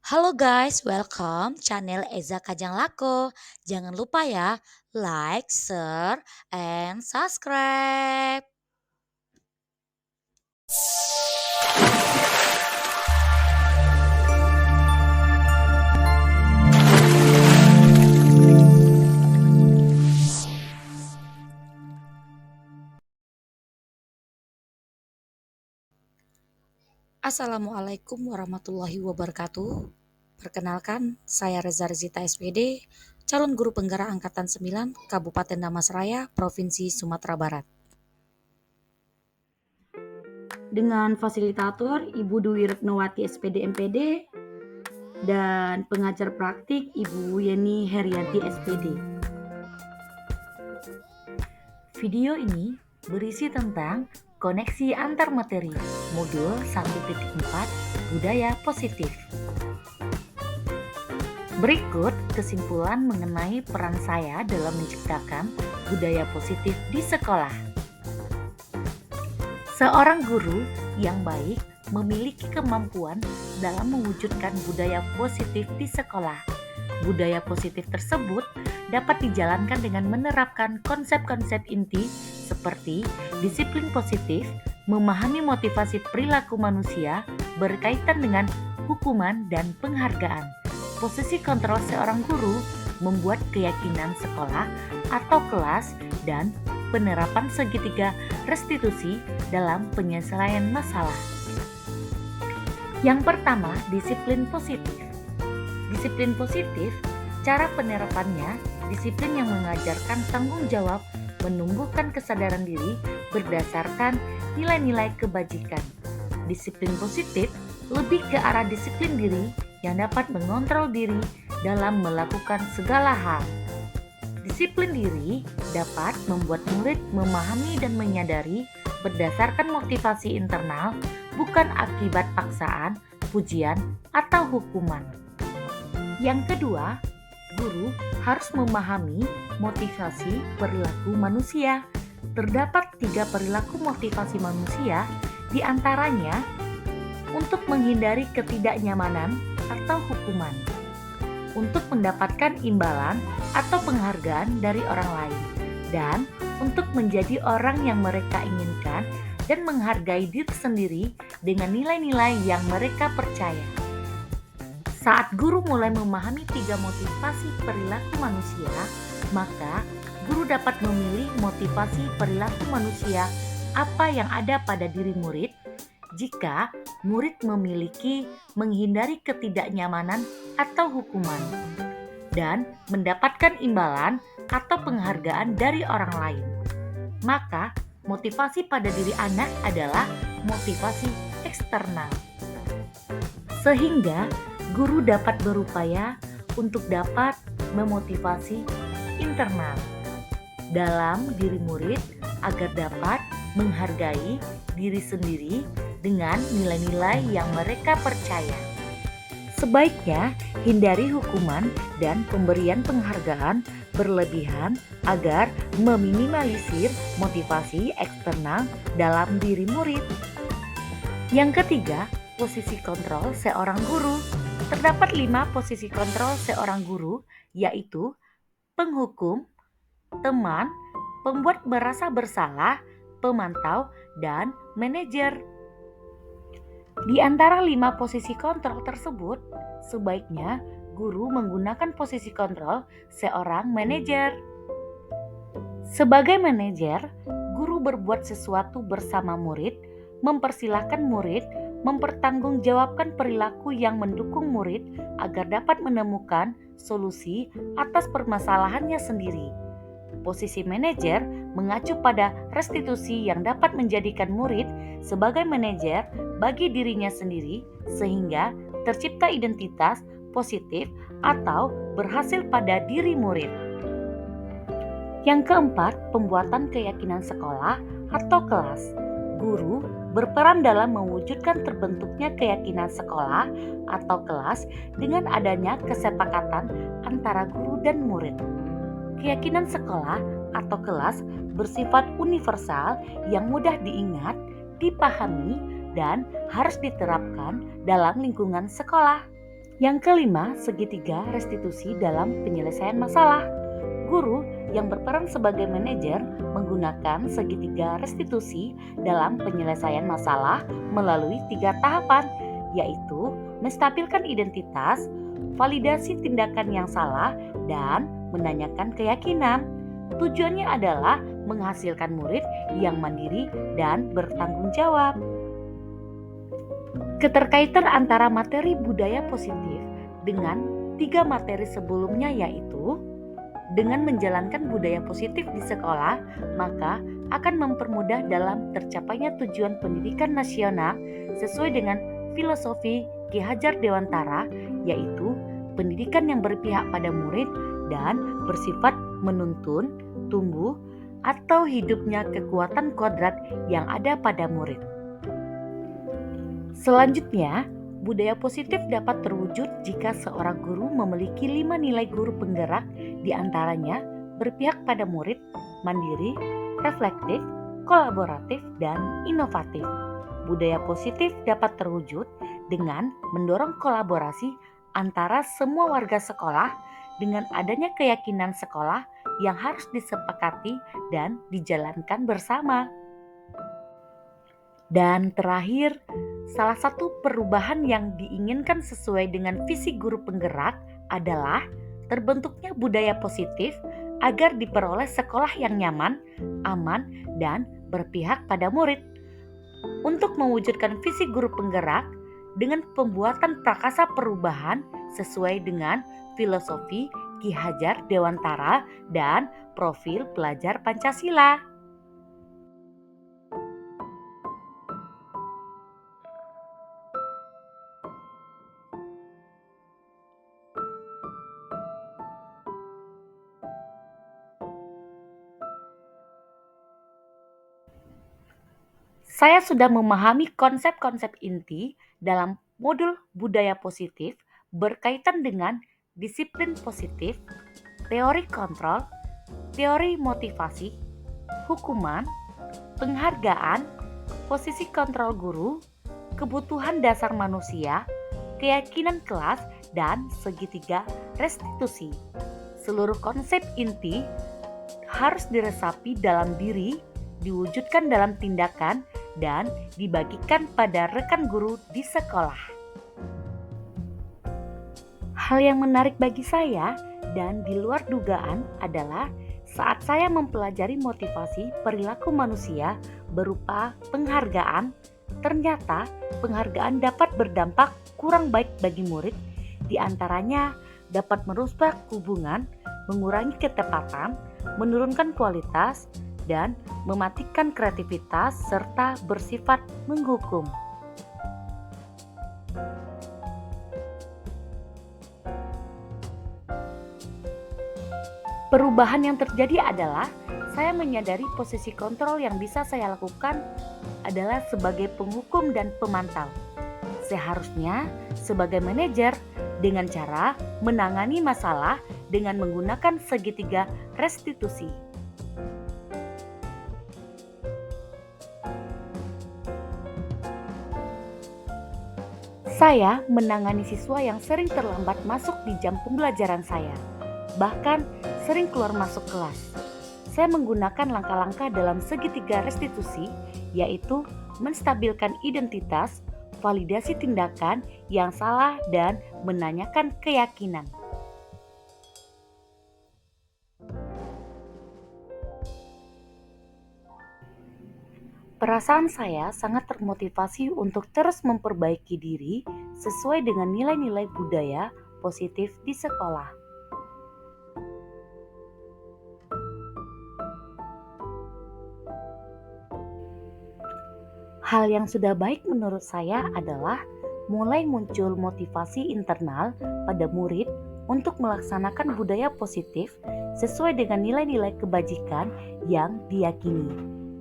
Halo guys, welcome channel Eza Kajang Lako. Jangan lupa ya, like, share, and subscribe. Assalamualaikum warahmatullahi wabarakatuh. Perkenalkan, saya Reza Rezita SPD, calon guru penggerak Angkatan 9, Kabupaten Damastraya, Provinsi Sumatera Barat. Dengan fasilitator Ibu Dwi Retnowati SPD MPD dan pengajar praktik Ibu Yeni Herianti SPD. Video ini berisi tentang koneksi antar materi modul 1.4 budaya positif. Berikut kesimpulan mengenai peran saya dalam menciptakan budaya positif di sekolah. Seorang guru yang baik memiliki kemampuan dalam mewujudkan budaya positif di sekolah. Budaya positif tersebut dapat dijalankan dengan menerapkan konsep-konsep inti seperti disiplin positif, memahami motivasi perilaku manusia berkaitan dengan hukuman dan penghargaan. Posisi kontrol seorang guru membuat keyakinan sekolah atau kelas dan penerapan segitiga restitusi dalam penyelesaian masalah. Yang pertama, disiplin positif. Disiplin positif, cara penerapannya, disiplin yang mengajarkan tanggung jawab, menumbuhkan kesadaran diri berdasarkan nilai-nilai kebajikan. Disiplin positif lebih ke arah disiplin diri yang dapat mengontrol diri dalam melakukan segala hal. Disiplin diri dapat membuat murid memahami dan menyadari berdasarkan motivasi internal, bukan akibat paksaan, pujian, atau hukuman. Yang kedua, guru harus memahami motivasi perilaku manusia. Terdapat 3 perilaku motivasi manusia, di antaranya untuk menghindari ketidaknyamanan atau hukuman, untuk mendapatkan imbalan atau penghargaan dari orang lain, dan untuk menjadi orang yang mereka inginkan dan menghargai diri sendiri dengan nilai-nilai yang mereka percaya. Saat guru mulai memahami 3 motivasi perilaku manusia, maka guru dapat memilih motivasi perilaku manusia apa yang ada pada diri murid. Jika murid memiliki menghindari ketidaknyamanan atau hukuman dan mendapatkan imbalan atau penghargaan dari orang lain, maka motivasi pada diri anak adalah motivasi eksternal. Sehingga guru dapat berupaya untuk dapat memotivasi internal dalam diri murid agar dapat menghargai diri sendiri dengan nilai-nilai yang mereka percaya. Sebaiknya hindari hukuman dan pemberian penghargaan berlebihan agar meminimalisir motivasi eksternal dalam diri murid. Yang ketiga, posisi kontrol seorang guru. Terdapat 5 posisi kontrol seorang guru, yaitu penghukum, teman, pembuat merasa bersalah, pemantau, dan manajer. Di antara 5 posisi kontrol tersebut, sebaiknya guru menggunakan posisi kontrol seorang manajer. Sebagai manajer, guru berbuat sesuatu bersama murid, mempersilahkan murid mempertanggungjawabkan perilaku yang mendukung murid agar dapat menemukan solusi atas permasalahannya sendiri. Posisi manajer mengacu pada restitusi yang dapat menjadikan murid sebagai manajer bagi dirinya sendiri sehingga tercipta identitas positif atau berhasil pada diri murid. Yang keempat, pembuatan keyakinan sekolah atau kelas. Guru berperan dalam mewujudkan terbentuknya keyakinan sekolah atau kelas dengan adanya kesepakatan antara guru dan murid. Keyakinan sekolah atau kelas bersifat universal yang mudah diingat, dipahami, dan harus diterapkan dalam lingkungan sekolah. Yang kelima, segitiga restitusi dalam penyelesaian masalah. Guru yang berperan sebagai manajer menggunakan segitiga restitusi dalam penyelesaian masalah melalui 3 tahapan, yaitu menstabilkan identitas, validasi tindakan yang salah, dan menanyakan keyakinan. Tujuannya adalah menghasilkan murid yang mandiri dan bertanggung jawab. Keterkaitan antara materi budaya positif dengan 3 materi sebelumnya, yaitu dengan menjalankan budaya positif di sekolah, maka akan mempermudah dalam tercapainya tujuan pendidikan nasional sesuai dengan filosofi Ki Hajar Dewantara, yaitu pendidikan yang berpihak pada murid dan bersifat menuntun, tumbuh, atau hidupnya kekuatan kodrat yang ada pada murid. Selanjutnya, budaya positif dapat terwujud jika seorang guru memiliki 5 nilai guru penggerak, di antaranya berpihak pada murid, mandiri, reflektif, kolaboratif, dan inovatif. Budaya positif dapat terwujud dengan mendorong kolaborasi antara semua warga sekolah dengan adanya keyakinan sekolah yang harus disepakati dan dijalankan bersama. Dan terakhir, salah satu perubahan yang diinginkan sesuai dengan visi guru penggerak adalah terbentuknya budaya positif agar diperoleh sekolah yang nyaman, aman, dan berpihak pada murid. Untuk mewujudkan visi guru penggerak dengan pembuatan prakasa perubahan sesuai dengan filosofi Ki Hajar Dewantara dan profil pelajar Pancasila. Saya sudah memahami konsep-konsep inti dalam modul budaya positif berkaitan dengan disiplin positif, teori kontrol, teori motivasi, hukuman, penghargaan, posisi kontrol guru, kebutuhan dasar manusia, keyakinan kelas, dan segitiga restitusi. Seluruh konsep inti harus diresapi dalam diri, diwujudkan dalam tindakan, dan dibagikan pada rekan guru di sekolah. Hal yang menarik bagi saya dan di luar dugaan adalah saat saya mempelajari motivasi perilaku manusia berupa penghargaan, ternyata penghargaan dapat berdampak kurang baik bagi murid, di antaranya dapat merusak hubungan, mengurangi ketepatan, menurunkan kualitas, dan mematikan kreativitas serta bersifat menghukum. Perubahan yang terjadi adalah saya menyadari posisi kontrol yang bisa saya lakukan adalah sebagai penghukum dan pemantau. Seharusnya sebagai manajer dengan cara menangani masalah dengan menggunakan segitiga restitusi. Saya menangani siswa yang sering terlambat masuk di jam pembelajaran saya, bahkan sering keluar masuk kelas. Saya menggunakan langkah-langkah dalam segitiga restitusi, yaitu menstabilkan identitas, validasi tindakan yang salah, dan menanyakan keyakinan. Perasaan saya sangat termotivasi untuk terus memperbaiki diri sesuai dengan nilai-nilai budaya positif di sekolah. Hal yang sudah baik menurut saya adalah mulai muncul motivasi internal pada murid untuk melaksanakan budaya positif sesuai dengan nilai-nilai kebajikan yang diyakini.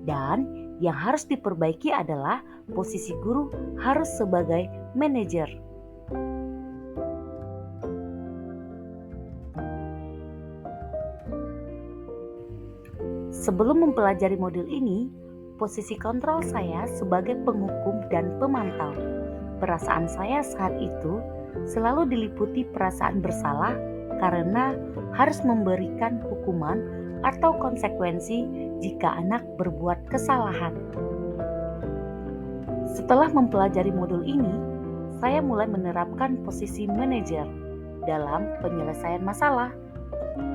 Dan yang harus diperbaiki adalah posisi guru harus sebagai manajer. Sebelum mempelajari modul ini, posisi kontrol saya sebagai penghukum dan pemantau. Perasaan saya saat itu selalu diliputi perasaan bersalah karena harus memberikan hukuman atau konsekuensi jika anak berbuat kesalahan. Setelah mempelajari modul ini, saya mulai menerapkan posisi manajer dalam penyelesaian masalah.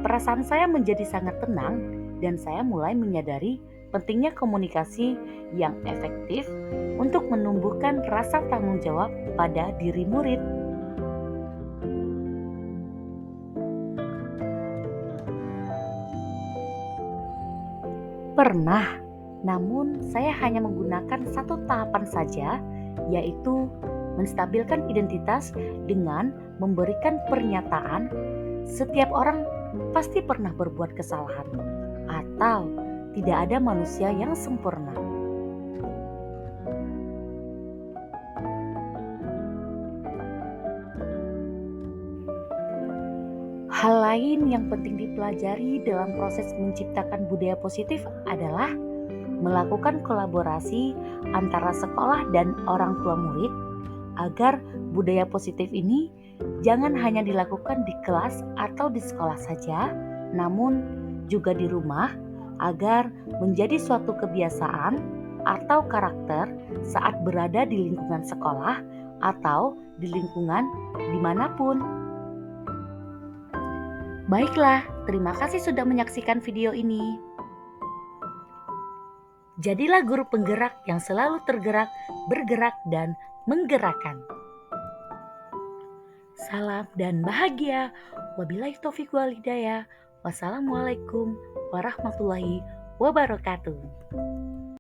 Perasaan saya menjadi sangat tenang dan saya mulai menyadari pentingnya komunikasi yang efektif untuk menumbuhkan rasa tanggung jawab pada diri murid. Pernah, namun saya hanya menggunakan satu tahapan saja, yaitu menstabilkan identitas dengan memberikan pernyataan setiap orang pasti pernah berbuat kesalahan atau tidak ada manusia yang sempurna. Hal lain yang penting dipelajari dalam proses menciptakan budaya positif adalah melakukan kolaborasi antara sekolah dan orang tua murid agar budaya positif ini jangan hanya dilakukan di kelas atau di sekolah saja, namun juga di rumah agar menjadi suatu kebiasaan atau karakter saat berada di lingkungan sekolah atau di lingkungan dimanapun. Baiklah, terima kasih sudah menyaksikan video ini. Jadilah guru penggerak yang selalu tergerak, bergerak, dan menggerakkan. Salam dan bahagia. Wabillahi taufiq wal hidayah. Wassalamualaikum warahmatullahi wabarakatuh.